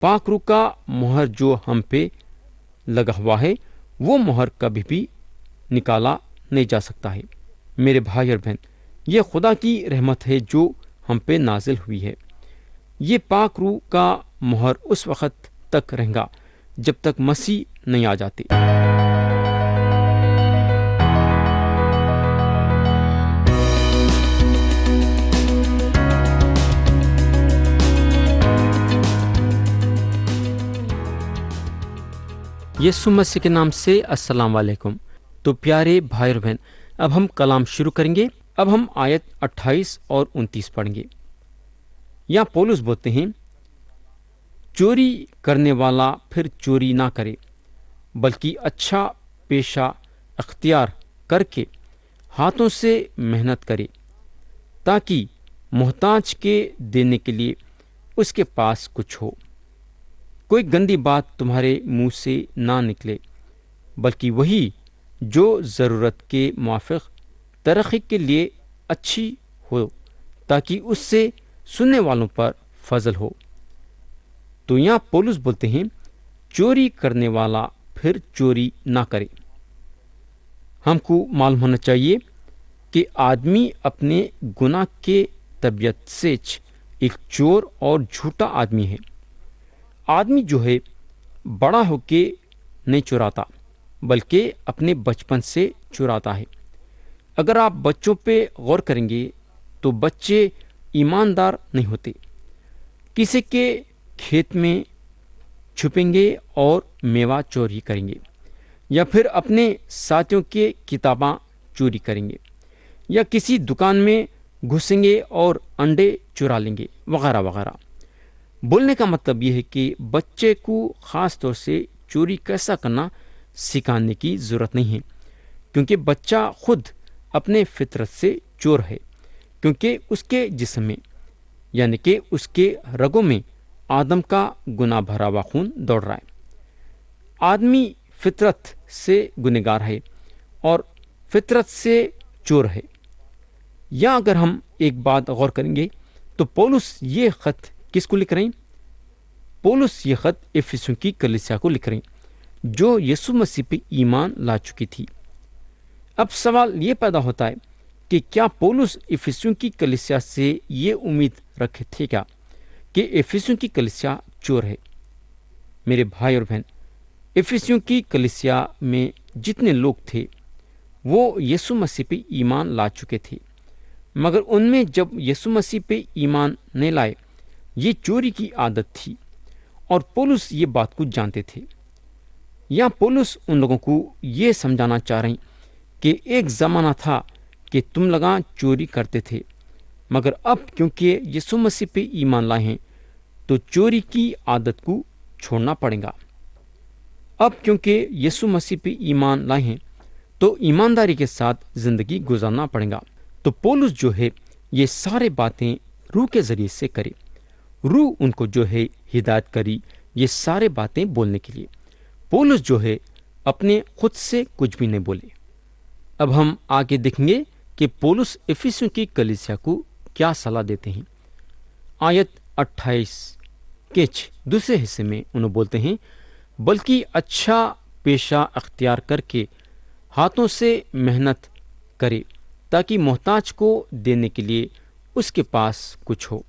پاک روح کا مہر جو ہم پہ لگا ہوا ہے وہ مہر کبھی بھی نکالا نہیں جا سکتا ہے۔ میرے بھائی اور بہن، یہ خدا کی رحمت ہے جو ہم پہ نازل ہوئی ہے۔ یہ پاک روح کا مہر اس وقت تک رہے گا جب تک مسیح نہیں آ جاتے۔ یسوع مسیح کے نام سے السلام علیکم۔ تو پیارے بھائی اور بہن، اب ہم کلام شروع کریں گے۔ اب ہم آیت 28 اور 29 پڑھیں گے۔ یہاں پولس بولتے ہیں، چوری کرنے والا پھر چوری نہ کرے، بلکہ اچھا پیشہ اختیار کر کے ہاتھوں سے محنت کرے، تاکہ محتاج کے دینے کے لیے اس کے پاس کچھ ہو۔ کوئی گندی بات تمہارے منہ سے نہ نکلے، بلکہ وہی جو ضرورت کے موافق ترقی کے لیے اچھی ہو، تاکہ اس سے سننے والوں پر فضل ہو۔ تو یہاں پولس بولتے ہیں، چوری کرنے والا پھر چوری نہ کرے۔ ہم کو معلوم ہونا چاہیے کہ آدمی اپنے گناہ کے طبیعت سے ایک چور اور جھوٹا آدمی ہے۔ آدمی جو ہے بڑا ہو کے نہیں چراتا، بلکہ اپنے بچپن سے چراتا ہے۔ اگر آپ بچوں پہ غور کریں گے تو بچے ایماندار نہیں ہوتے، کسی کے کھیت میں چھپیں گے اور میوہ چوری کریں گے، یا پھر اپنے ساتھیوں کے کتاباں چوری کریں گے، یا کسی دکان میں گھسیں گے اور انڈے چرا لیں گے، وغیرہ وغیرہ۔ بولنے کا مطلب یہ ہے کہ بچے کو خاص طور سے چوری کیسا کرنا سکھانے کی ضرورت نہیں ہے، کیونکہ بچہ خود اپنے فطرت سے چور ہے، کیونکہ اس کے جسم میں یعنی کہ اس کے رگوں میں آدم کا گناہ بھرا ہوا خون دوڑ رہا ہے۔ آدمی فطرت سے گنہگار ہے اور فطرت سے چور ہے۔ یا اگر ہم ایک بات غور کریں گے تو پولس یہ خط کس کو لکھ رہے ہیں؟ پولس یہ خط افسیوں کی کلیسیا کو لکھ رہے ہیں، جو یسوع مسیح پہ ایمان لا چکی تھی۔ اب سوال یہ پیدا ہوتا ہے کہ کیا پولس افسیوں کی کلیسیا سے یہ امید رکھے تھے کیا کہ افسیوں کی کلیسیا چور ہے؟ میرے بھائی اور بہن، افسیوں کی کلیسیا میں جتنے لوگ تھے وہ یسوع مسیح پہ ایمان لا چکے تھے، مگر ان میں جب یسوع مسیح پہ ایمان نہیں لائے، یہ چوری کی عادت تھی، اور پولس یہ بات کو جانتے تھے۔ یا پولس ان لوگوں کو یہ سمجھانا چاہ رہے ہیں کہ ایک زمانہ تھا کہ تم لوگ چوری کرتے تھے، مگر اب کیونکہ یسوع مسیح پہ ایمان لائے ہیں تو چوری کی عادت کو چھوڑنا پڑے گا۔ اب کیونکہ یسوع مسیح پہ ایمان لائے ہیں تو ایمانداری کے ساتھ زندگی گزارنا پڑے گا۔ تو پولس جو ہے یہ سارے باتیں روح کے ذریعے سے کرے، روح ان کو جو ہے ہدایت کری یہ سارے باتیں بولنے کے لیے۔ پولس جو ہے اپنے خود سے کچھ بھی نہیں بولے۔ اب ہم آگے دیکھیں گے کہ پولس افسیوں کی کلیسیا کو کیا صلاح دیتے ہیں۔ آیت 28 کے دوسرے حصے میں انہوں بولتے ہیں، بلکہ اچھا پیشہ اختیار کر کے ہاتھوں سے محنت کرے، تاکہ محتاج کو دینے کے لیے اس کے پاس کچھ ہو۔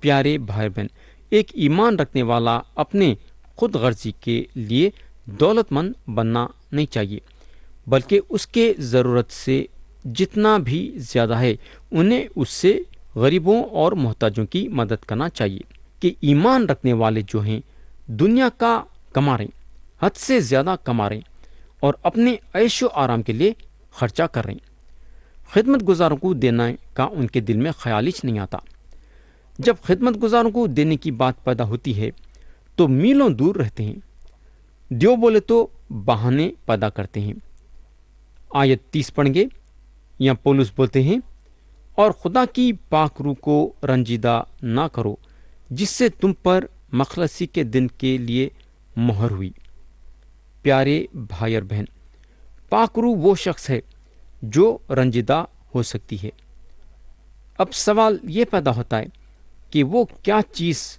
پیارے بھائی بہن، ایک ایمان رکھنے والا اپنے خود غرضی کے لیے دولت مند بننا نہیں چاہیے، بلکہ اس کے ضرورت سے جتنا بھی زیادہ ہے انہیں اس سے غریبوں اور محتاجوں کی مدد کرنا چاہیے۔ کہ ایمان رکھنے والے جو ہیں دنیا کا کما رہے ہیں، حد سے زیادہ کما رہے ہیں اور اپنے عیش و آرام کے لیے خرچہ کر رہے ہیں۔ خدمت گزاروں کو دینے کا ان کے دل میں خیال ہی نہیں آتا۔ جب خدمت گزاروں کو دینے کی بات پیدا ہوتی ہے تو میلوں دور رہتے ہیں، دیو بولے تو بہانے پیدا کرتے ہیں۔ آیت 30 پڑھیں گے، یہاں پولس بولتے ہیں، اور خدا کی پاک روح کو رنجیدہ نہ کرو، جس سے تم پر مخلصی کے دن کے لیے مہر ہوئی۔ پیارے بھائی اور بہن، پاک روح وہ شخص ہے جو رنجیدہ ہو سکتی ہے۔ اب سوال یہ پیدا ہوتا ہے کہ وہ کیا چیز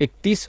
31